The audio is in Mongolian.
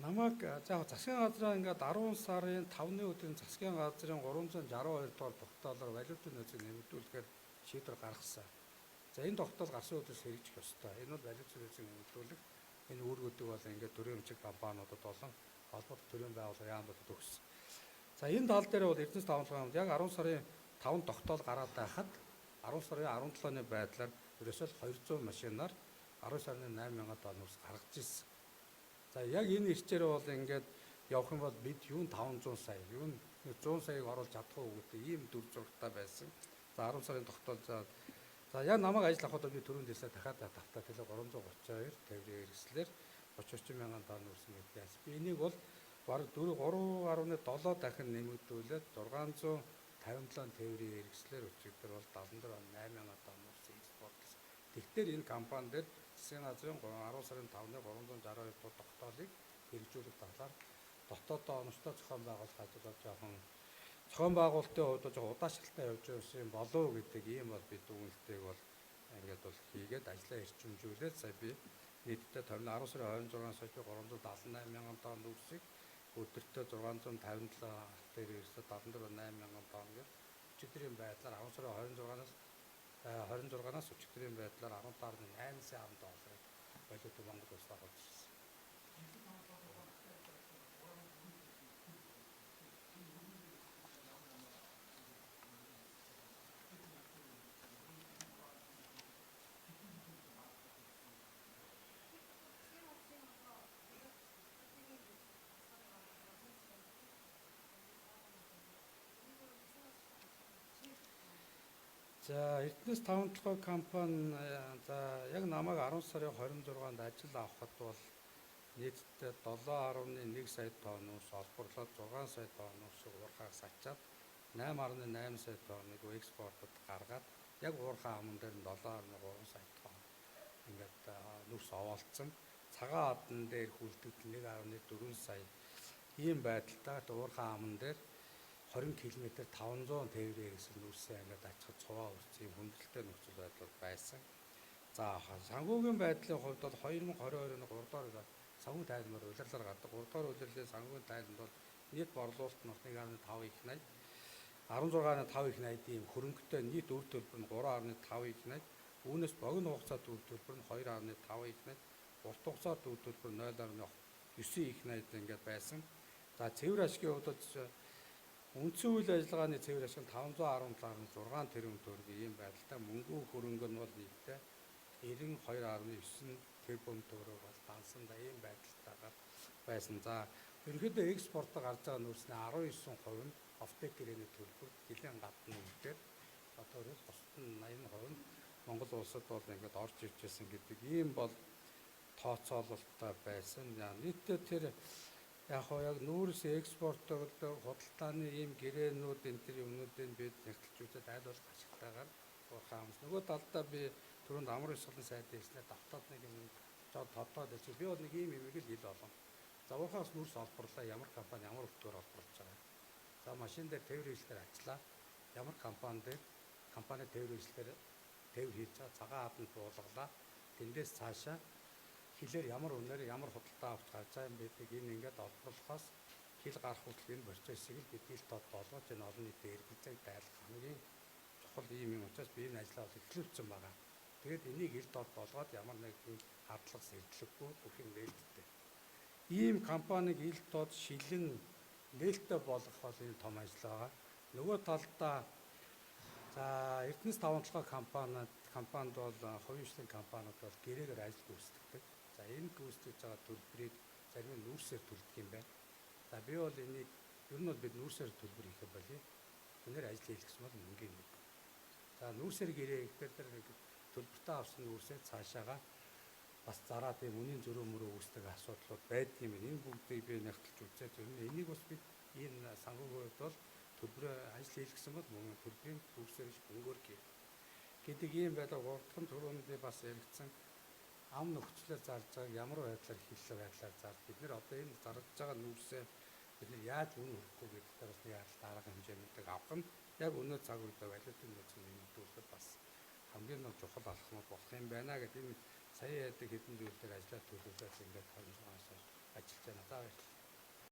Намайг за засгийн газраа ингээд 10 сарын 5-ны өдрийн засгийн газрын 362 дугаар тогтоолоор валютын нөөцийг нэмэгдүүлэхээр шийдвэр гаргасан. За энэ тогтоол гарсан өдрөөс хэрэгжих ёстой. Энэ бол валютын нөөцийг нэмэгдүүлэх энэ үүргүүдийг бол ингээд төрийн өмчиг компаниудад болон холбоотой төрийн байгууллага яамдад өгсөн. За энэ тал дээр бол Эрдэнэс тавталгаа хамт яг 10 сарын 5 тогтоол гараад байхад 10 сарын 17-ны байдлаар ерөөсөө 200 машинаар 10 сарын 8,000 тонн ус гаргаж ирсэн. За яг энэ ирчээр бол ингээд явах юм бол бид юу 500 сая, юу 100 саяыг оруулж чадах уу гэдэг ийм дүр зурагтай байсан. За 10 сарын тогтоол за яг намайг ажил авахад би түрүүн дэсээ дахиад тавтаа төлөө 332 тээврийн хэрэгслэр 30 мянган тонн үрсэн гэдгээс би энийг бол бараг 3.7 дахин нэмэгдүүлээд 657 тээврийн хэрэгслэр өчигдөр бол 74 8,000 тонн үрсэн экспорт гэсэн. Тэгэхээр энэ компани дээр засгийн газрын 10 сарын 5-ны 362 дугаар тогтоолыг хэрэгжүүлэх талаар дотооддоо оновчтой зохион байгуулах ажил жоохон зохион байгуулалтын хувьд жоохон удаашралтай явж байсан болов уу гэдэг ийм бол бид дүгнэлтийг бол ингээд бол хийгээд ажлаа эрчимжүүлээд сая би нийтдээ 10 сарын 26-наас хойш 378 мянган тонн үрсийг өдөртөө 657 дээр ирсэн 74 8,000 тонн гэж өчигдрийн байдлаар 10 сарын 26-наас өчигдрийн байдлаар 17.8 сая долларыг валютын Монгол улсад олж ирсэн. За Эрдэнэс тавталгаа компани за яг намайг 10 сарын 26-нд ажил авахад бол нийтдээ 7.1 сая тонн ус олборлоод 6 сая тонн усыг уурхаас ачаад 8.8 сая тонныг экспортод гаргаад яг уурхаа аман дээр нь 7.3 сая тонн ингээд нүс овоолцсон. Цагаан адан дээр хүлдэгдэл 1.4 сая ийм байдалтай уурхаа аман дээр 20 км 500 тээврийн хэрэгсэл нүрсээ ингээд ачаад цуваа үрсэн юм хүндрэлтэй нөхцөл байдал байсан. За санхүүгийн байдлын хувьд бол 2022 оны 3 дугаар санхүү тайлбар улирлаар гардаг. 3 дугаар улирлын санхүүгийн тайлбар бол нийт борлуулалт нь 1.5 их 80, 16.5 их 80 ийм хөрөнгөтэй нийт үр төлбөр нь 3.5 их 80, үүнээс богино хугацаат үр төлбөр нь 2.5 их 80, урт хугацаат үр төлбөр 0.9 их 80 ингээд байсан. За цэвэр ашигын хувьд үндсэн үйл ажиллагааны цэвэр ашиг нь 517.6 тэрбум төгрөг ийм байдалтай мөнгөн хөрөнгө нь бол нийтдээ 92.9 тэрбум төгрөг бол дансан ийм байдалтайгаар байсан. За ерөнхийдөө экспортод гарч байгаа нүрсний 19% нь офтек гэрээний төлбөр жилийн гадна үлдээд одоо бусад нь 80% нь Монгол улсад бол ингээд орж ирж байсан гэдэг ийм бол тооцоололттой байсан. Нийтдээ тэр яг нүүрс экспортод худалдааны ийм гэрээнүүд энэ төр юмнуудыг бид нэгтэлжүүлээд аль болох ашигтайгаар уурхаамс. Нөгөө талдаа би түрүүнд амар исгалан сайд дэслээ давтаадныг юм тодтоод хэлсэн. Би бол нэг ийм юмыг л хэл олон. За уурхаас нүүрс олборлоо ямар компани ямар өртгөөр олборлож байгаа. За машин дээр тээвэр хийлгээр ажиллаа. Ямар компани дээр компани тээвэр хийлгээр тээвэр хийж байгаа цагаан хаданд буулгалаа. Тэндээс цаашаа хилээр ямар үнээр ямар худалдаа авч гарч байгаа юм байдаг энэ ингээд олборлохоос хил гарах хүртэл энэ процессыг л бид хил тод болгож энэ олон нийтэд эргэлзээ дайлах хамгийн чухал ийм юм учраас би энэ ажлаа эхлүүлсэн байгаа. Тэгээд энийг хил тод болгоод ямар нэг хадлага сэрдлэггүй бүх юм нээлттэй. Ийм компаниг хил тод шилэн нээлттэй болгох бол энэ том ажил байгаа. Нөгөө талдаа за Эрдэнэс тавталгаа компанид бол хувийн хвшлийн компаниуд бол гэрээгээр ажил гүйцэтгэдэг. За энэ гүйцэтгэж байгаа төлбөрийг зарим нь нүүрсээр төлдөг юм байна. За би бол энийг ер нь бол бид нүүрсээр төлбөр хийх болъё. Өнөр ажил хийх гэсэн бол мөнгөний нэг. За нүүрсээр гэрээ гэхээр төлбөртэй авсан нүүрсээ цаашаага бас зараад ийм үнийн зөрөө мөрөө үүсдэг асуудлууд байдаг юм. Энэ бүгдийг би нэгтэлж үзээд ер нь энийг бас бид энэ санхүүгийн хувьд бол төлбөрөө ажил хийх гэсэн бол мөнгө төлбөрийн нүүрсээр мөнгөөр гэдэг ийм байдлаар гурван төрөнд би бас яригдсан. Ам нөхцлөөр зарж байгааг ямар байдлаар хиллээ байдлаар зарж бид нэр одоо энэ зарж байгаа нүүрсээ бид нэр яаж үн хөрөхгүй гэдэг дээр бас яаж дарга хэмжээнүүдийг авах нь яг өнөө цаг үедээ валютын нөөцийг нэмэгдүүлэхэд бас хамгийн чухал алхмууд болох юм байна гэдэг энэ сая яадаг хэдэн зүйлээр ажиллаад төлөвлөж ингээд